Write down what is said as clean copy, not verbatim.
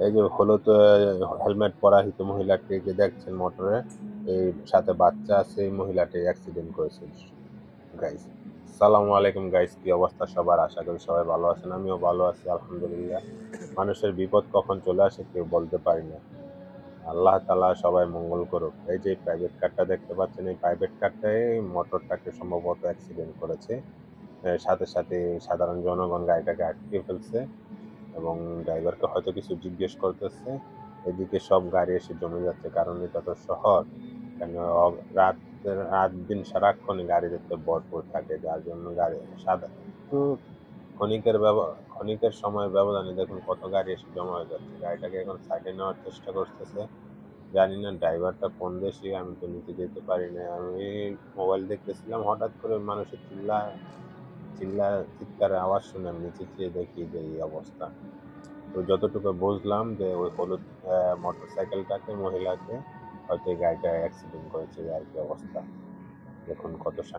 এই যে হলুদ হেলমেট পরাহিত মহিলাকে যে দেখছেন মোটরে, এই সাথে বাচ্চা আছে, এই মহিলাটি অ্যাক্সিডেন্ট করেছে গাইস। আসসালামু আলাইকুম গাইস, কি অবস্থা সবার? আশা করি সবাই ভালো আছেন। আমিও ভালো আছি আলহামদুলিল্লাহ। মানুষের বিপদ কখন চলে আসে কেউ বলতে পারি না। আল্লাহ তাআলা সবাই মঙ্গল করুক। এই যে প্রাইভেট কারটা দেখতে পাচ্ছেন, এই প্রাইভেট কারটাই মোটরটাকে সম্ভবত অ্যাক্সিডেন্ট করেছে। সাথে, সাথে সাধারণ জনগণ গাড়িটাকে আটকিয়ে ফেলছে এবং ড্রাইভারকে হয়তো কিছু জিজ্ঞেস করতেছে। এদিকে সব গাড়ি এসে জমে যাচ্ছে। কারণ এটা তো শহর। এখানে রাত-দিন সারাক্ষণই গাড়ি দেখতে ভরপুর থাকে। যার জন্য গাড়ি একটু ক্ষণিকের সময়ের ব্যবধানে দেখুন কত গাড়ি এসে জমা হয়ে যাচ্ছে। গাড়িটাকে এখন সাইডে নেওয়ার চেষ্টা করতেছে। জানি না ড্রাইভারটা কোন দেশি, আমি তো নিচে যেতে পারি নাই। আমি মোবাইল দেখতেছিলাম, হঠাৎ করে মানুষের চিৎকারের আওয়াজ শুনে আমি নিচে যেয়ে দেখি যে এই অবস্থা। তো যতটুকু বুঝলাম যে ওই হলুদ মোটরসাইকেলটাকে মহিলাকে হয়তো এই গাড়িটা অ্যাক্সিডেন্ট করেছে, এই আরকি অবস্থা। দেখুন কত